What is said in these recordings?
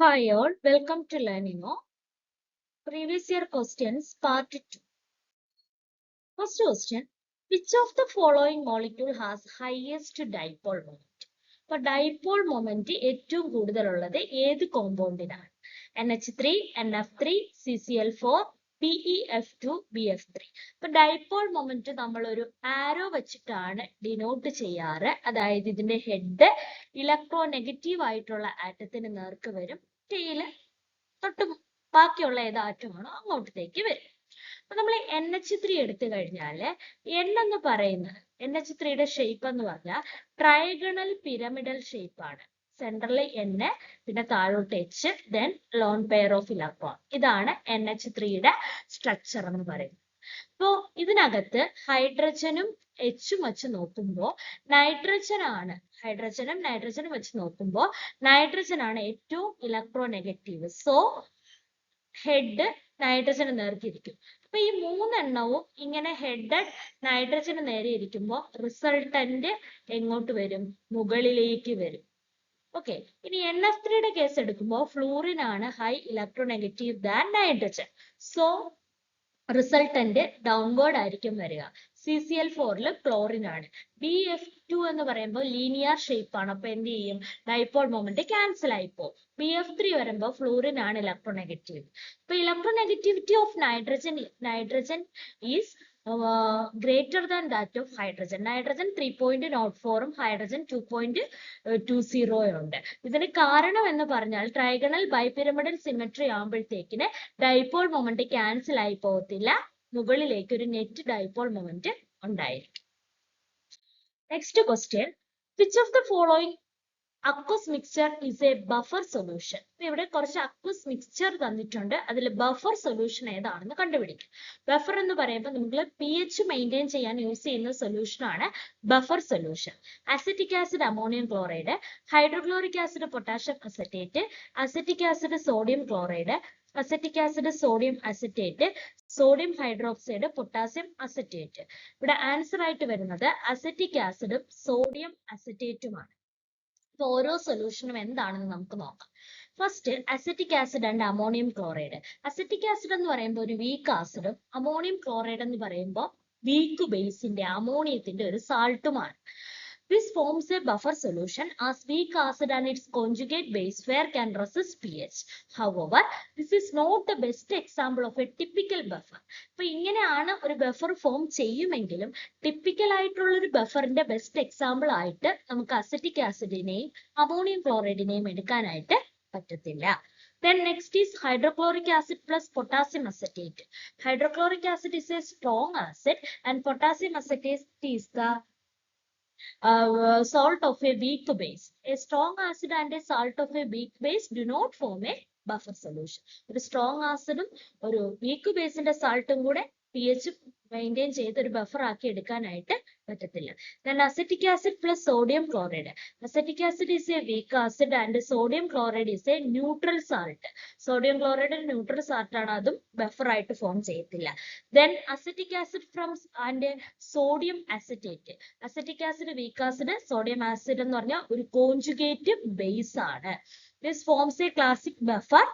Hi all, welcome to Learningo. Previous year questions, part 2. First question, which of the following molecule has highest dipole moment? അപ്പോൾ dipole moment ഏറ്റവും കൂടുതലുള്ളത് ഏത് കോമ്പൗണ്ടിനാണ്? NH3, NF3, CCl4, PeF2, BF3. അപ്പോൾ dipole moment നമ്മൾ ഒരു ആരോ വെച്ചിട്ടാണ് denote ചെയ്യാറ്. അതായത് ഇതിന്റെ ഹെഡ് ഇലക്ട്രോനെഗറ്റീവ് ആയിട്ടുള്ള ആറ്റത്തിന് നേർക്ക് വരും, ടെയിൽ തൊട്ട് ബാക്കിയുള്ള ഏത് ആറ്റമാണോ അങ്ങോട്ടത്തേക്ക് വരും. അപ്പൊ നമ്മൾ NH3 എടുത്തു കഴിഞ്ഞാല് N എന്ന് പറയുന്നത് NH3യുടെ ഷേപ്പ് എന്ന് പറഞ്ഞാൽ ട്രയഗണൽ പിരമിഡൽ ഷേപ്പ് ആണ്. സെൻട്രലിൽ N, പിന്നെ താഴോട്ട് H, then lone pair of electron. ഇതാണ് NH3യുടെ സ്ട്രക്ചർ എന്ന് പറയുന്നത്. അപ്പോ ഇതിനകത്ത് ഹൈഡ്രജനും എച്ചും വെച്ച് നോക്കുമ്പോൾ നൈട്രജനും വെച്ച് നോക്കുമ്പോൾ നൈട്രജൻ ആണ് ഏറ്റവും ഇലക്ട്രോനെഗറ്റീവ്. സോ ഹെഡ് നൈട്രജന് നേർക്കിരിക്കും. അപ്പൊ ഈ മൂന്നെണ്ണവും ഇങ്ങനെ ഹെഡ് നൈട്രജന് നേരെ ഇരിക്കുമ്പോൾ റിസൾട്ടന്റ് എങ്ങോട്ട് വരും? മുകളിലേക്ക് വരും. ഓക്കെ, ഇനി NF3യുടെ കേസ് എടുക്കുമ്പോൾ ഫ്ലൂറിൻ ആണ് high electronegative than nitrogen. So resultant downward ആയിരിക്കും വരിക. CCl4 ക്ലോറിൻ ആണ്. BF2 എന്ന് പറയുമ്പോൾ ലീനിയർ ഷേപ്പ് ആണ്. അപ്പൊ എന്ത് ചെയ്യും? ഡൈപോൾ മൊമെന്റ് ക്യാൻസൽ ആയിപ്പോ. BF3 വരുമ്പോൾ ഫ്ലൂറിൻ ആണ് ഇലക്ട്രോനെഗറ്റീവ്. അപ്പൊ electronegativity of nitrogen is greater than that of hydrogen. Nitrogen 3.04 hydrogen 2.20 ഉണ്ട്. ഇതിന് കാരണം എന്ന് പറഞ്ഞാൽ ട്രൈഗണൽ ബൈപിരമിഡൽ സിമെട്രി ആകുമ്പോഴത്തേക്കിന് ഡൈപോൾ മൊമെന്റ് ക്യാൻസൽ ആയി പോകത്തില്ല, മുകളിലേക്ക് ഒരു നെറ്റ് ഡൈപോൾ മൊമെന്റ് ഉണ്ടായിരിക്കും. Next question, which of the following aqueous mixture is a buffer solution? ഇവിടെ കുറച്ച് aqueous mixture തന്നിട്ടുണ്ട്, അതിൽ ബഫർ സൊല്യൂഷൻ ഏതാണെന്ന് കണ്ടുപിടിക്കും. ബഫർ എന്ന് പറയുമ്പോൾ നമ്മൾ pH മെയിൻറ്റെയിൻ ചെയ്യാൻ യൂസ് ചെയ്യുന്ന സൊല്യൂഷൻ ആണ് buffer solution. Acetic acid ammonium chloride, hydrochloric acid potassium acetate, acetic acid sodium chloride, acetic acid sodium acetate, sodium hydroxide, potassium acetate. ഇവിടെ ആൻസർ ആയിട്ട് വരുന്നത് അസറ്റിക് ആസിഡും സോഡിയം അസറ്റേറ്റുമാണ്. അപ്പൊ ഓരോ സൊല്യൂഷനും എന്താണെന്ന് നമുക്ക് നോക്കാം. First acetic acid and ammonium chloride. Acetic acid എന്ന് പറയുമ്പോൾ ഒരു വീക്ക് ആസിഡും അമോണിയം ക്ലോറൈഡ് എന്ന് പറയുമ്പോൾ വീക്ക് ബേസിന്റെ അമോണിയത്തിന്റെ ഒരു സാൾട്ടുമാണ്. This forms a buffer solution as weak acid and its conjugate base pair can resist pH. However, this is not the best example of a typical buffer. അപ്പൊ ഇങ്ങനെയാണ് ഒരു buffer form ചെയ്യുമെങ്കിലും typical ആയിട്ടുള്ള ഒരു ബഫറിന്റെ best example ആയിട്ട് നമുക്ക് acetic ആസിഡിനെയും ammonium ക്ലോറൈഡിനെയും എടുക്കാനായിട്ട് പറ്റത്തില്ല. Then next is hydrochloric acid plus potassium acetate. Hydrochloric acid is a strong acid and potassium acetate is the salt of a weak base. A strong acid and a salt of a weak base do not form a buffer solution. ഒരു strong ആസിഡും ഒരു week ബേസിന്റെ സാൾട്ടും കൂടെ pH maintain ചെയ്ത് ഒരു buffer ആക്കി എടുക്കാനായിട്ട് പറ്റത്തില്ല. Then acetic acid plus sodium chloride. Acetic acid is a weak acid and sodium chloride is a neutral salt. Sodium chloride ഒരു neutral salt ആണ്, അതും ബഫർ ആയിട്ട് ഫോം ചെയ്യത്തില്ല. Then acetic acid from and sodium acetate. Acetic acid weak acid, sodium acid എന്ന് പറഞ്ഞാൽ ഒരു conjugate base ആണ്. This forms a classic buffer.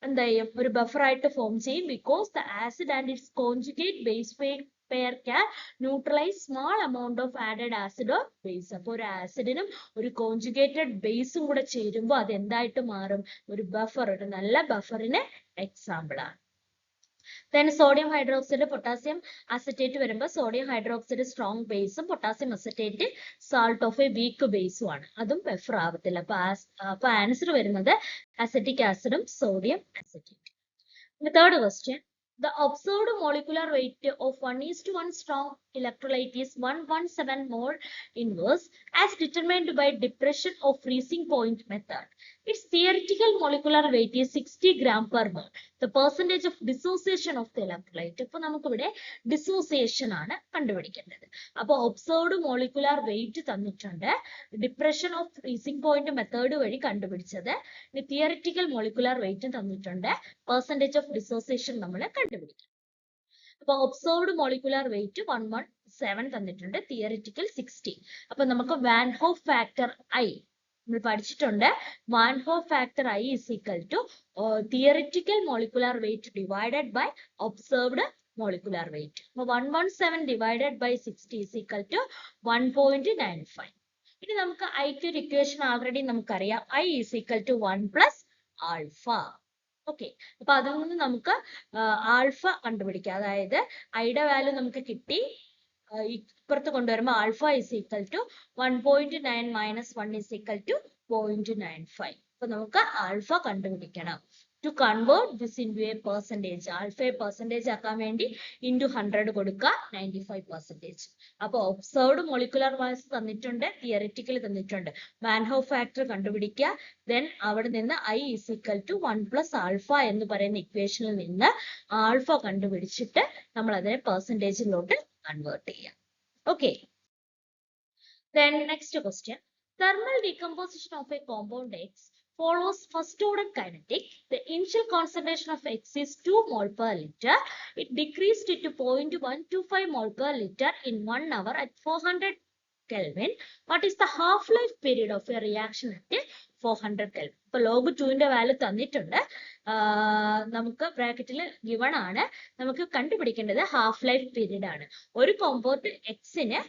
എന്താ ചെയ്യും? ഒരു ബഫർ ആയിട്ട് ഫോം ചെയ്യും because the acid and its conjugate base pair can neutralize small amount of added acid or base. അപ്പോൾ ഒരു ആസിഡിനും ഒരു കോൺജുഗേറ്റഡ് ബേസും കൂടെ ചേരുമ്പോൾ അത് എന്തായിട്ട് മാറും? ഒരു ബഫർ, ഒരു നല്ല ബഫറിന് എക്സാമ്പിൾ ആണ്. Then sodium hydroxide, potassium acetate വരുമ്പോൾ sodium hydroxide സ്ട്രോങ് ബേസും potassium acetate salt of a weak ബേസും ആണ്, അതും ബഫർ ആവത്തില്ല. അപ്പൊ ആൻസർ വരുന്നത് അസറ്റിക് ആസിഡും sodium acetate. Third question, the observed molecular weight of 1:1 strong electrolyte is 117 mole inverse as determined by depression of freezing point method. Its theoretical molecular weight is 60 gram per mole. The percentage of dissociation of the electrolyte. ഇപ്പൊ നമുക്കിവിടെ dissociation ആണ് കണ്ടുപിടിക്കേണ്ടത്. അപ്പൊ observed molecular weight തന്നിട്ടുണ്ട്, depression of freezing point method വഴി കണ്ടുപിടിച്ചത്. ഇനി theoretical molecular weight തന്നിട്ടുണ്ട്, പെർസെന്റേജ് ഓഫ് ഡിസോസിയേഷൻ നമ്മൾ കണ്ടുപിടിക്കും. അപ്പൊ ഒബ്സർവ്ഡ് മോളിക്കുലാർ വെയിറ്റ് 117 തന്നിട്ടുണ്ട്, തിയറിറ്റിക്കൽ 60. അപ്പൊ നമുക്ക് വാൻ ഹോഫ് ഫാക്ടർ I നമ്മൾ പഠിച്ചിട്ടുണ്ട് van Hoff factor I is equal to theoretical molecular weight divided by observed molecular weight. അപ്പോൾ 117 divided by 60 is equal to 1.95. ഇനി നമുക്ക് ഐക്ക് ഒരു ഇക്വേഷൻ ആൾറെഡി നമുക്കറിയാം, I is equal to 1 plus alpha. Okay, അപ്പൊ അതിൽ നിന്ന് നമുക്ക് ആൽഫ കണ്ടുപിടിക്കാം. അതായത് ഐയുടെ വാല്യൂ നമുക്ക് കിട്ടി, ഇപ്പുറത്ത് കൊണ്ടുവരുമ്പോൾ alpha is equal to 1.9 minus 1 is equal to 0.95. അപ്പൊ നമുക്ക് ആൽഫ കണ്ടുപിടിക്കണം. To convert this into a percentage, ആൽഫയെ പെർസെന്റേജ് ആക്കാൻ വേണ്ടി ഇൻടു 100 കൊടുക്കുക, 95%. അപ്പൊ ഒബ്സർവ്ഡ് മോളിക്കുലർ മാസ് തന്നിട്ടുണ്ട്, തിയറിറ്റിക്കലി തന്നിട്ടുണ്ട്. വാൻ ഹോഫ് ഫാക്ടർ കണ്ടുപിടിക്കുക. ദെൻ അവിടെ നിന്ന് I is equal to 1 plus alpha എന്ന് പറയുന്ന ഇക്വേഷനിൽ നിന്ന് ആൽഫ കണ്ടുപിടിച്ചിട്ട് നമ്മൾ അതിനെ പെർസെന്റേജിലോട്ട് convert ചെയ്യാം. Okay. Then next question. Thermal decomposition of a compound X follows first order kinetic. The initial concentration of X is 2 mole per liter. It decreased to 0.125 mole per liter in 1 hour at 400 Kelvin. What is the half-life period of a reaction at 400 Kelvin? ഇപ്പൊ log 2ന്റെ value തന്നിട്ടുണ്ട്, നമുക്ക് ബ്രാക്കറ്റിൽ given ആണ്. നമുക്ക് കണ്ടുപിടിക്കേണ്ടത് half life period ആണ്. ഒരു compound എക്സിന്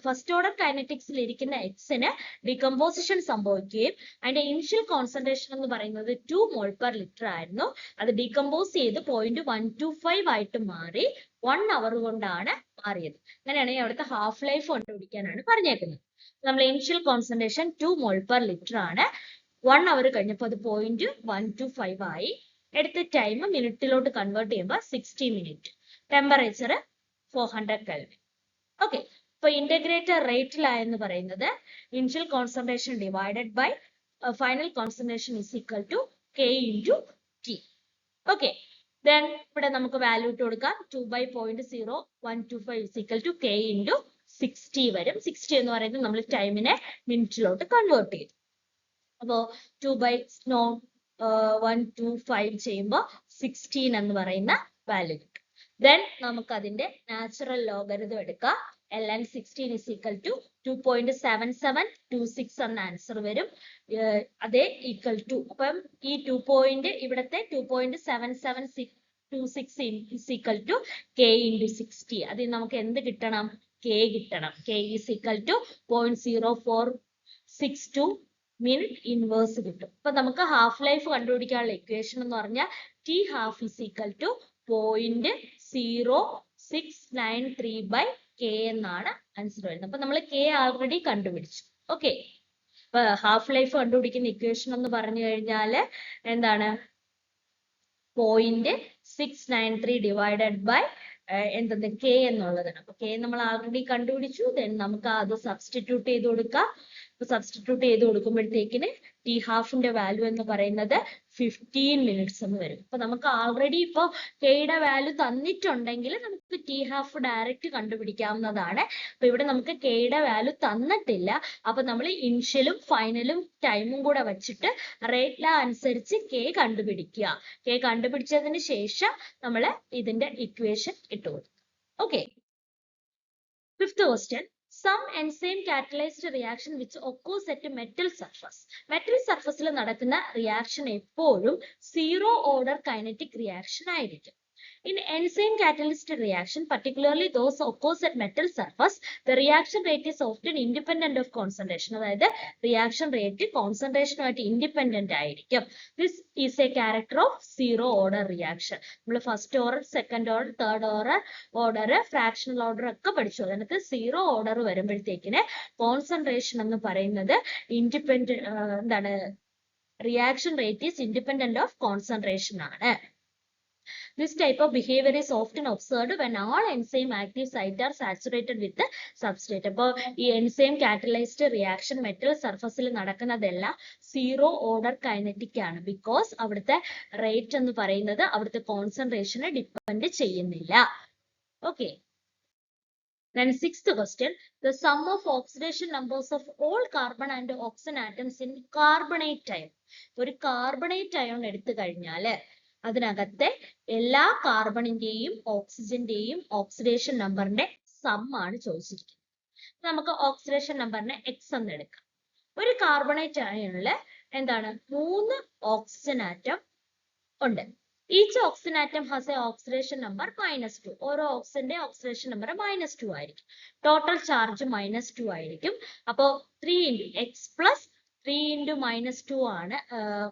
ഫസ്റ്റ് ഓർഡർ കൈനറ്റിക്സിൽ ഇരിക്കുന്ന എക്സിന് ഡികമ്പോസിഷൻ സംഭവിക്കുകയും അതിന്റെ ഇനിഷ്യൽ കോൺസെൻട്രേഷൻ എന്ന് പറയുന്നത് 2 മോൾ പെർ ലിറ്റർ ആയിരുന്നു. അത് ഡീകമ്പോസ് ചെയ്ത് 0.125 ആയിട്ട് മാറി 1 അവർ കൊണ്ടാണ് മാറിയത്. അങ്ങനെയാണെങ്കിൽ അവിടുത്തെ ഹാഫ് ലൈഫ് കണ്ടുപിടിക്കാനാണ് പറഞ്ഞേക്കുന്നത്. നമ്മൾ initial concentration 2 mole per litre ആണ്. 1 അവർ കഴിഞ്ഞപ്പോൾ അത് 0.125 ആയി. എടുത്ത ടൈം മിനിറ്റിലോട്ട് കൺവേർട്ട് ചെയ്യുമ്പോൾ 60 മിനിറ്റ്. Temperature 400 kelvin. ഓക്കെ, ഇപ്പൊ ഇന്റഗ്രേറ്റർ റേറ്റിലായെന്ന് പറയുന്നത് initial concentration divided by final concentration is equal to K into T. Okay, then ഇവിടെ നമുക്ക് വാല്യൂ ഇട്ട് കൊടുക്കാം. 2/0.125 is equal to K into 60 വരും. 60 എന്ന് പറയുന്നത് നമ്മൾ ടൈമിനെ മിനിറ്റിലോട്ട് കൺവേർട്ട് ചെയ്തു. അപ്പോ 2/125 ചെയ്യുമ്പോൾ 16 എന്ന് പറയുന്ന വാല്യൂ കിട്ടും. ദെൻ നമുക്ക് അതിന്റെ നാച്ചുറൽ ലോഗരിതം എടുക്കാം. ln 16 is equal to 2.7726 എന്ന ആൻസർ വരും. അതേ ഈക്വൽ ടു, അപ്പം ഈ 2 ഇവിടത്തെ 2.7726 is equal to K into 60. അതിൽ നമുക്ക് എന്ത് കിട്ടണം? K കിട്ടണം. K is equal to 0.0462 minute inverse കിട്ടും. അപ്പൊ നമുക്ക് ഹാഫ് ലൈഫ് കണ്ടുപിടിക്കാനുള്ള ഇക്വേഷൻ എന്ന് പറഞ്ഞാൽ T half is equal to 0.0693/K എന്നാണ് ആൻസർ വരുന്നത്. അപ്പൊ നമ്മൾ K ആൾറെഡി കണ്ടുപിടിച്ചു. ഓക്കെ, അപ്പൊ ഹാഫ് ലൈഫ് കണ്ടുപിടിക്കുന്ന ഇക്വേഷൻ എന്ന് പറഞ്ഞു കഴിഞ്ഞാല് എന്താണ്? 0.693 ഡിവൈഡഡ് ബൈ എന്തെന്ന് K എന്നുള്ളതാണ്. അപ്പൊ K നമ്മൾ ആൾറെഡി കണ്ടുപിടിച്ചു. ദെൻ നമുക്ക് അത് സബ്സ്റ്റിറ്റ്യൂട്ട് ചെയ്ത് കൊടുക്കാം. സബ്സ്റ്റിറ്റ്യൂട്ട് ചെയ്ത് കൊടുക്കുമ്പോഴത്തേക്കിന് T ഹാഫിന്റെ വാല്യൂ എന്ന് പറയുന്നത് 15 മിനിറ്റ്സ് എന്ന് വരും. അപ്പൊ നമുക്ക് ആൾറെഡി ഇപ്പൊ Kയുടെ വാല്യൂ തന്നിട്ടുണ്ടെങ്കിൽ നമുക്ക് T ഹാഫ് ഡയറക്റ്റ് കണ്ടുപിടിക്കാവുന്നതാണ്. അപ്പൊ ഇവിടെ നമുക്ക് Kയുടെ വാല്യൂ തന്നിട്ടില്ല. അപ്പൊ നമ്മൾ ഇനിഷ്യലും ഫൈനലും ടൈമും കൂടെ വെച്ചിട്ട് റേറ്റ് ലാ അനുസരിച്ച് K കണ്ടുപിടിക്കുക. K കണ്ടുപിടിച്ചതിന് ശേഷം നമ്മൾ ഇതിന്റെ ഇക്വേഷൻ ഇട്ട് കൊടുക്കും. Okay, fifth question. Some enzyme catalyzed reaction which occurs at a metal surface. Metal surface ൽ നടക്കുന്ന റിയാക്ഷൻ എപ്പോഴും സീറോ ഓർഡർ കൈനറ്റിക് റിയാക്ഷൻ ആയിരിക്കും. In enzyme catalyst reaction, particularly those occurs at metal surface, the reaction rate is often independent of concentration. അതായത് reaction rate concentration ആയിട്ട് independent ആയിരിക്കും. This is a character of zero order reaction. നമ്മൾ first order, second order, third order, fractional order ഒക്കെ പഠിച്ചു. അതിനകത്ത് zero order വരുമ്പോഴത്തേക്കിന് concentration എന്ന് പറയുന്നത് എന്താണ്? Reaction rate is independent of concentration ആണ്. This type of behavior is often observed when all enzyme active sites are saturated with the substrate. അപ്പോൾ ഈ enzyme catalyzed reaction metal surface ൽ നടക്കുന്നതെല്ലാം zero order kinetic ആണ്. Because അവിടുത്തെ rate എന്ന് പറയുന്നത് അവിടുത്തെ കോൺസെൻട്രേഷനെ depend ചെയ്യുന്നില്ല. Okay, then sixth question. The sum of oxidation numbers of all carbon and oxygen atoms in carbonate ion. ഒരു കാർബണേറ്റ് അയോൺ എടുത്തു കഴിഞ്ഞാല് അതിനകത്തെ എല്ലാ കാർബണിന്റെയും ഓക്സിജന്റെയും ഓക്സിഡേഷൻ നമ്പറിന്റെ സം ആണ് ചോദിച്ചിരിക്കുന്നത്. നമുക്ക് ഓക്സിഡേഷൻ നമ്പറിനെ X എന്ന് എടുക്കാം. ഒരു കാർബണേറ്റ് അയണില് എന്താണ് 3 ഓക്സിജൻ ആറ്റം ഉണ്ട്. Each oxygen atom has A oxidation number -2. ഓരോ ഓക്സിജന്റെ ഓക്സിഡേഷൻ നമ്പർ -2 ആയിരിക്കും. ടോട്ടൽ ചാർജ് -2 ആയിരിക്കും. അപ്പോ 3 x പ്ലസ് 3 × -2 ആണ്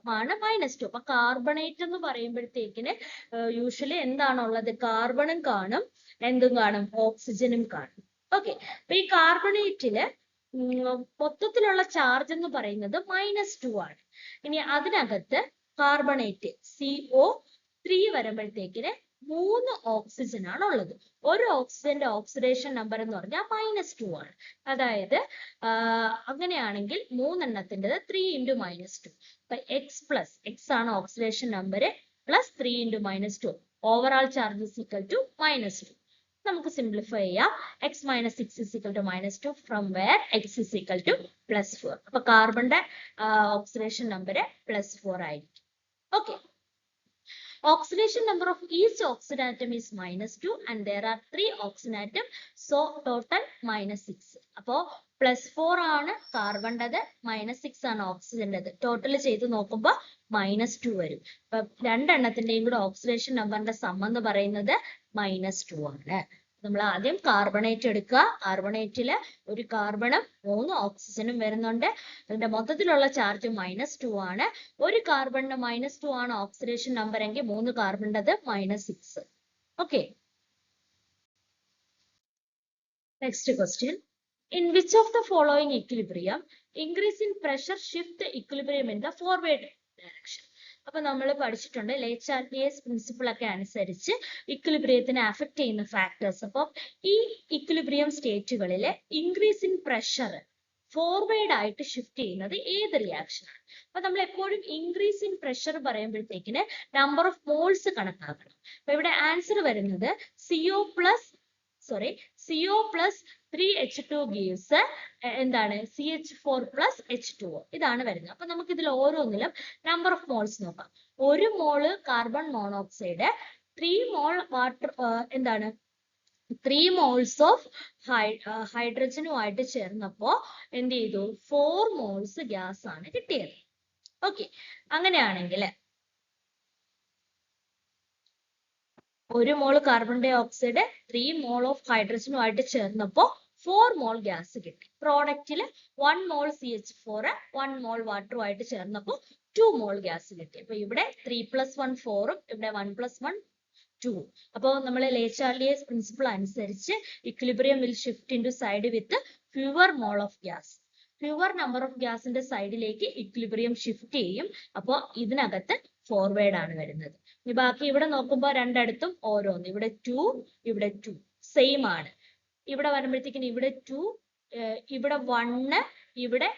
-2. അപ്പൊ കാർബണേറ്റ് എന്ന് പറയുമ്പോഴത്തേക്കിന് യൂഷ്വലി എന്താണുള്ളത്? കാർബണും കാണും, എന്തും കാണും? ഓക്സിജനും കാണും. ഓക്കെ, അപ്പൊ ഈ കാർബണേറ്റില് മൊത്തത്തിലുള്ള ചാർജ് എന്ന് പറയുന്നത് -2 ആണ്. ഇനി അതിനകത്ത് കാർബണേറ്റ് CO3 വരുമ്പോഴത്തേക്കിന് 3 ഓക്സിജൻ ആണ് ഉള്ളത്. ഒരു ഓക്സിജന്റെ ഓക്സിഡേഷൻ നമ്പർ എന്ന് പറഞ്ഞാൽ -2 ആണ്. അതായത് അങ്ങനെയാണെങ്കിൽ 3 എണ്ണത്തിൻ്റെത് 3 × -2. അപ്പൊ x ആണ് oxidation number plus 3 × -2. Overall charge is equal to -2. നമുക്ക് സിംപ്ലിഫൈ ചെയ്യാം. x - 6 is equal to -2 from where x is equal to +4. അപ്പൊ കാർബണിന്റെ ഓക്സിഡേഷൻ നമ്പർ +4 ആയിരിക്കും. Okay, oxidation number of each oxygen atom is -2 and there are 3 oxygen atoms, so total -6. അപ്പോ +4 ആണ് കാർബണിൻ്റെത്, -6 ആണ് ഓക്സിജൻ്റെത്. Total ചെയ്ത് നോക്കുമ്പോൾ -2 വരും. അപ്പൊ രണ്ടെണ്ണത്തിന്റെയും കൂടെ ഓക്സിഡേഷൻ നമ്പറിന്റെ സം എന്ന് പറയുന്നത് -2 ആണ്. നമ്മൾ ആദ്യം കാർബണേറ്റ് എടുക്കുക. കാർബണേറ്റില് ഒരു കാർബണും 3 ഓക്സിജനും വരുന്നുണ്ട്. അതിന്റെ മൊത്തത്തിലുള്ള ചാർജ് -2 ആണ്. ഒരു കാർബണിന് -2 ആണ് ഓക്സിഡേഷൻ നമ്പർ എങ്കിൽ 3 കാർബണിൻ്റെത് -6. Okay, next question. In which of the following equilibrium increase in pressure shift the equilibrium in the forward direction? അപ്പൊ നമ്മൾ പഠിച്ചിട്ടുണ്ട് Le Chatelier's പ്രിൻസിപ്പിൾ ഒക്കെ അനുസരിച്ച് ഇക്വിലിബ്രിയത്തിനെ അഫക്ട് ചെയ്യുന്ന ഫാക്ടേഴ്സ്. അപ്പൊ ഈ ഇക്വിലിബ്രിയം സ്റ്റേറ്റുകളിലെ ഇൻക്രീസ് ഇൻ പ്രഷർ ഫോർവേഡ് ആയിട്ട് ഷിഫ്റ്റ് ചെയ്യുന്നത് ഏത് റിയാക്ഷൻ ആണ്? അപ്പൊ നമ്മൾ എപ്പോഴും ഇൻക്രീസ് ഇൻ പ്രഷർ പറയുമ്പോഴത്തേക്കിന് നമ്പർ ഓഫ് മോൾസ് കണക്കാക്കണം. അപ്പൊ ഇവിടെ ആൻസർ വരുന്നത് CO plus 3H2 gives എന്താണ് CH4 plus H2O. ഇതാണ് വരുന്നത്. അപ്പൊ നമുക്ക് ഇതിൽ ഓരോന്നിലും നമ്പർ ഓഫ് മോൾസ് നോക്കാം. 1 മോള് കാർബൺ മോണോക്സൈഡ്, 3 മോൾ വാട്ടർ എന്താണ് 3 മോൾസ് ഓഫ് ഹൈഡ്രജനുമായിട്ട് ചേർന്നപ്പോ എന്ത് ചെയ്തു? 4 മോൾസ് ഗ്യാസ് ആണ് കിട്ടിയത്. ഓക്കെ, അങ്ങനെയാണെങ്കിൽ 1 mole carbon dioxide 3 mole of ഹൈഡ്രജനുമായിട്ട് ചേർന്നപ്പോ 4 മോൾ ഗ്യാസ് കിട്ടി. പ്രോഡക്റ്റില് 1 മോൾ CH4 1 മോൾ വാട്ടറുമായിട്ട് ചേർന്നപ്പോ 2 മോൾ ഗ്യാസ് കിട്ടി. അപ്പൊ ഇവിടെ 3 + 1 4 ഉം ഇവിടെ 1 + 1 2. അപ്പോൾ നമ്മൾ Le Chatelier's പ്രിൻസിപ്പിൾ അനുസരിച്ച് equilibrium will shift into side with fewer mole of gas. Fewer number of ഗ്യാസിന്റെ സൈഡിലേക്ക് ഇക്വിലിബ്രിയം ഷിഫ്റ്റ് ചെയ്യും. അപ്പോൾ ഇതിനകത്ത് ഫോർവേഡ് ആണ് വരുന്നത്. ഇനി ബാക്കി ഇവിടെ നോക്കുമ്പോൾ രണ്ടിടത്തും ഓരോന്ന്, ഇവിടെ 2 ഇവിടെ 2 സെയിം ആണ്. ഇവിടെ വരുമ്പോഴത്തേക്കിന് ഇവിടെ 2 ഇവിടെ 1 ഇവിടെ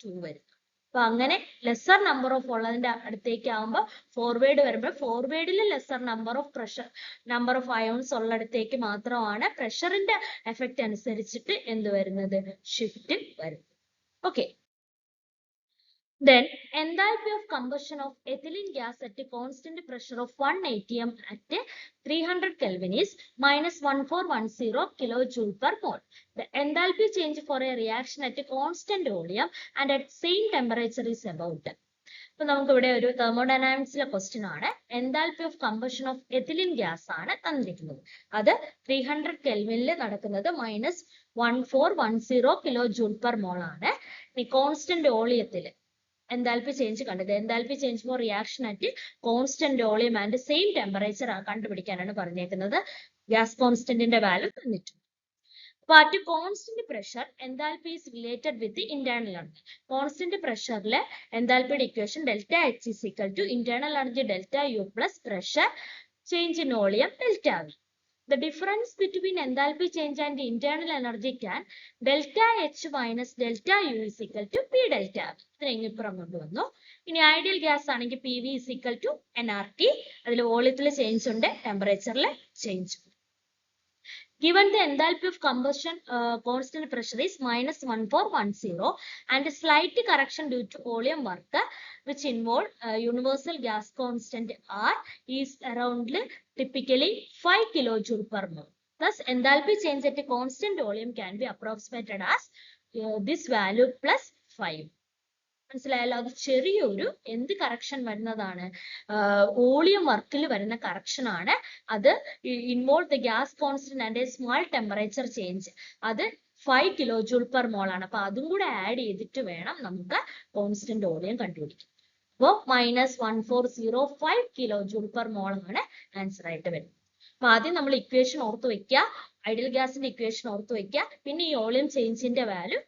2 വരും. അപ്പൊ അങ്ങനെ ലെസർ നമ്പർ ഓഫ് ഉള്ളതിന്റെ അടുത്തേക്ക് ആവുമ്പോൾ ഫോർവേഡ് വരുമ്പോൾ ഫോർവേഡിൽ ലെസർ നമ്പർ ഓഫ് അയോൺസ് ഉള്ളിടത്തേക്ക് മാത്രമാണ് പ്രഷറിന്റെ എഫക്റ്റ് അനുസരിച്ചിട്ട് എന്ത് വരുന്നത്? ഷിഫ്റ്റ് വരുന്നത്. Okay, then enthalpy of combustion of ethylene gas at a constant pressure of 1 atm at 300 Kelvin is -1410 kilojoule per mole. The enthalpy change for a reaction at a constant volume and at same temperature is about. അപ്പൊ നമുക്ക് ഇവിടെ ഒരു തെർമോഡൈനാമിക്സിലെ question ആണ്. Enthalpy of combustion of ethylene gas ആണ് തന്നിരിക്കുന്നത്. അത് 300 കെൽവിനിൽ നടക്കുന്നത് -1410 കിലോജൂൾ per mole ആണ്. ഇനി കോൺസ്റ്റന്റ് വോളിയത്തിൽ എൻതാൽപ്പി ചേഞ്ച് കണ്ടത്. Enthalpy change for reaction at constant volume and same temperature കണ്ടുപിടിക്കാനാണ് പറഞ്ഞേക്കുന്നത്. ഗ്യാസ് കോൺസ്റ്റന്റിന്റെ വാല്യൂ തന്നിട്ടുണ്ട്. അപ്പൊ at constant pressure enthalpy is related with internal energy. Constant പ്രഷറിലെ എൻതാൽപ്പിയുടെ equation ΔH is equal to internal energy ΔU plus pressure change in volume ΔV. The difference between enthalpy change and internal energy can ΔH minus ΔU is equal to P delta V. ഇതിനെ ഇപ്പുറം കൊണ്ടുവന്നു. ഇനി ideal gas ആണെങ്കിൽ PV is equal to nRT. അതിൽ വോളിയത്തിൽ change ഉണ്ട്, ടെമ്പറേച്ചറിൽ change ഉണ്ട്. Given the enthalpy of combustion constant pressure is -1410 and a slight correction due to volume work which involve universal gas constant R is around typically 5 kilojoule per mole. Thus, enthalpy change at a constant volume can be approximated as this value plus 5. മനസ്സിലായല്ലോ? അത് ചെറിയൊരു എന്ത് correction വരുന്നതാണ്? Volume വർക്കിൽ വരുന്ന correction ആണ്. അത് involve the gas constant and A small temperature change. അത് 5 കിലോ ജൂൾ പെർ മോൾ ആണ്. അപ്പൊ അതും കൂടെ ആഡ് ചെയ്തിട്ട് വേണം നമുക്ക് കോൺസ്റ്റന്റ് വോളിയം കണ്ടുപിടിക്കാൻ. അപ്പോൾ -1405 കിലോ ജൂൾ പെർ മോൾ ആണ് ആൻസർ ആയിട്ട് വരുന്നത്. അപ്പൊ ആദ്യം നമ്മൾ ഇക്വേഷൻ ഓർത്ത് വെക്കുക, ഐഡിയൽ ഗ്യാസിന്റെ ഇക്വേഷൻ ഓർത്ത് വെക്കുക, പിന്നെ ഈ വോളിയം ചേഞ്ചിന്റെ വാല്യൂ,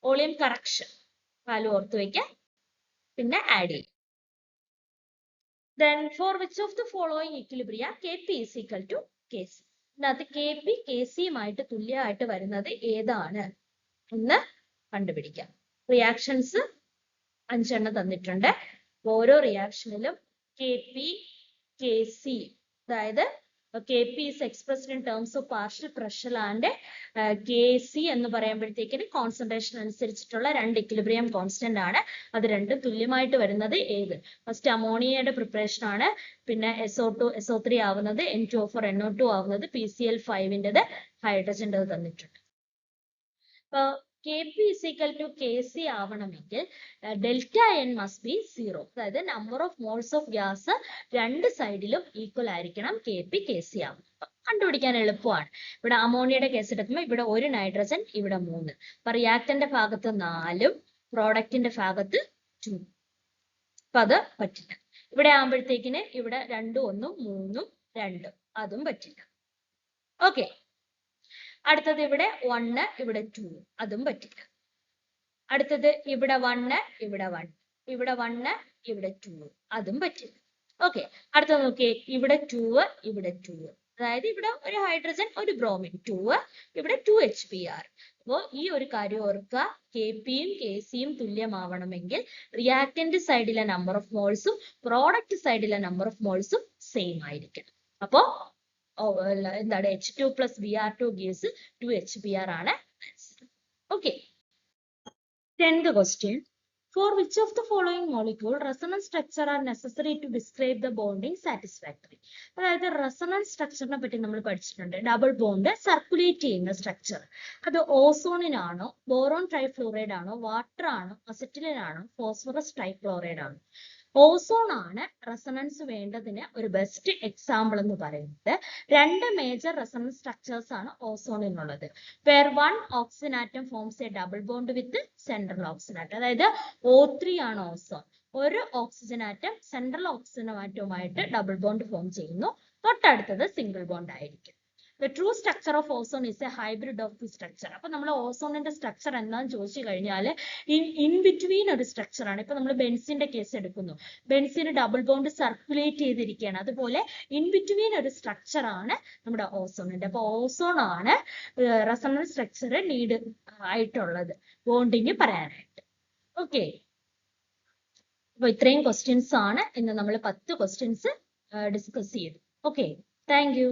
വോളിയം കറക്ഷൻ വാല്യൂ ഓർത്ത് വെക്കുക, പിന്നെ ആഡ് ചെയ്യും. Then for which of the following equilibria Kp is equal to Kc? ഇതിനകത്ത് Kp Kcയുമായിട്ട് തുല്യമായിട്ട് വരുന്നത് ഏതാണ് എന്ന് കണ്ടുപിടിക്കാം. റിയാക്ഷൻസ് 5 എണ്ണം തന്നിട്ടുണ്ട്. ഓരോ റിയാക്ഷനിലും Kp Kc, അതായത് Kp is expressed in terms of partial pressure and Kc എന്ന് പറയുമ്പോഴത്തേക്കിന് കോൺസെൻട്രേഷൻ അനുസരിച്ചിട്ടുള്ള രണ്ട് ഇക്വിലിബ്രിയം കോൺസ്റ്റന്റ് ആണ്. അത് രണ്ടും തുല്യമായിട്ട് വരുന്നത് ഏത്? ഫസ്റ്റ് അമോണിയയുടെ പ്രിപ്പറേഷൻ ആണ്, പിന്നെ SO2 SO3 ആവുന്നത്, N2O4 NO2 ആവുന്നത്, PCl5ൻ്റെത് ഹൈഡ്രജൻ്റെ തന്നിട്ടുണ്ട്. അപ്പൊ Kp is equal to Kc ആവണമെങ്കിൽ delta N must be 0. അതായത് number of moles of gas രണ്ട് സൈഡിലും ഈക്വൽ ആയിരിക്കണം Kp Kc ആവും. കണ്ടുപിടിക്കാൻ എളുപ്പമാണ്. ഇവിടെ അമോണിയയുടെ കേസ് എടുക്കുമ്പോൾ ഇവിടെ ഒരു നൈട്രജൻ, ഇവിടെ 3. അപ്പൊ റിയാക്ടന്റെ ഭാഗത്ത് 4ഉം പ്രോഡക്റ്റിന്റെ ഭാഗത്ത് 2. അപ്പൊ അത് പറ്റില്ല. ഇവിടെ ആകുമ്പോഴത്തേക്കിന് ഇവിടെ 2 1 3 2, അതും പറ്റില്ല. ഓക്കെ, അടുത്തത് ഇവിടെ 1 ഇവിടെ 2, അതും പറ്റില്ല. അടുത്തത് ഇവിടെ 1 ഇവിടെ 1, ഇവിടെ 1 ഇവിടെ 2, അതും പറ്റില്ല. ഓക്കെ, അടുത്തത് നോക്കിയേ, ഇവിടെ 2 ഇവിടെ 2, അതായത് ഇവിടെ ഒരു ഹൈഡ്രജൻ ഒരു ബ്രോമിൻ 2, ഇവിടെ 2HBr. അപ്പോൾ ഈ ഒരു കാര്യം ഓർക്കുക, Kpയും Kcയും തുല്യമാവണമെങ്കിൽ റിയാക്ടന്റ് സൈഡിലെ നമ്പർ ഓഫ് മോൾസും പ്രോഡക്റ്റ് സൈഡിലെ നമ്പർ ഓഫ് മോൾസും സെയിം ആയിരിക്കണം. അപ്പോ എന്താണ് H2 plus Br2 gives 2HBr ആണ് answer. Okay, 10th question. For which of the following molecule resonance structure are necessary to describe the bonding satisfactory? അതായത് resonance സ്ട്രക്ചറിനെ പറ്റി നമ്മൾ പഠിച്ചിട്ടുണ്ട്. Double bond circulate ചെയ്യുന്ന structure. അത് ഓസോണിനാണോ, ബോറോൺ ട്രൈഫ്ലോറൈഡ് ആണോ, വാട്ടർ ആണോ, acetylene ആണോ, ഫോസ്ഫറസ് ട്രൈക്ലോറൈഡ് ആണോ? ഓസോൺ ആണ് റെസണൻസ് വേണ്ടതിന് ഒരു ബെസ്റ്റ് എക്സാമ്പിൾ എന്ന് പറയുന്നത്. രണ്ട് മേജർ റെസണൻസ് സ്ട്രക്ചേഴ്സ് ആണ് ഓസോണിനുള്ളത്. Where one oxygen atom forms a double bond with central oxygen atom. അതായത് O3 ആണ് ഓസോൺ. ഒരു ഓക്സിജൻ ആറ്റം സെൻട്രൽ ഓക്സിജൻ ആറ്റവുമായിട്ട് ഡബിൾ ബോണ്ട് ഫോം ചെയ്യുന്നു. തൊട്ടടുത്തത് സിംഗിൾ ബോണ്ട് ആയിരിക്കും. The true structure of ozone is a hybrid of the structure. അപ്പൊ നമ്മൾ ഓസോണിന്റെ structure എന്താന്ന് ചോദിച്ചു കഴിഞ്ഞാൽ ഇൻ ബിറ്റ്വീൻ ഒരു സ്ട്രക്ചർ ആണ്. ഇപ്പൊ നമ്മൾ ബെൻസിന്റെ കേസ് എടുക്കുന്നു, ബെൻസിന് ഡബിൾ ബോണ്ട് സർക്കുലേറ്റ് ചെയ്തിരിക്കുകയാണ്. അതുപോലെ ഇൻ ബിറ്റ്വീൻ ഒരു സ്ട്രക്ചർ ആണ് നമ്മുടെ ഓസോണിന്റെ. അപ്പൊ ഓസോൺ ആണ് റെസണൻസ് സ്ട്രക്ചർ നീഡ് ആയിട്ടുള്ളത് ബോണ്ടിങ് പറയാനായിട്ട്. ഓക്കെ, അപ്പൊ ഇത്രയും ക്വസ്റ്റ്യൻസ് ആണ് ഇന്ന് നമ്മൾ 10 ക്വസ്റ്റ്യൻസ് ഡിസ്കസ് ചെയ്തു. Okay, thank you.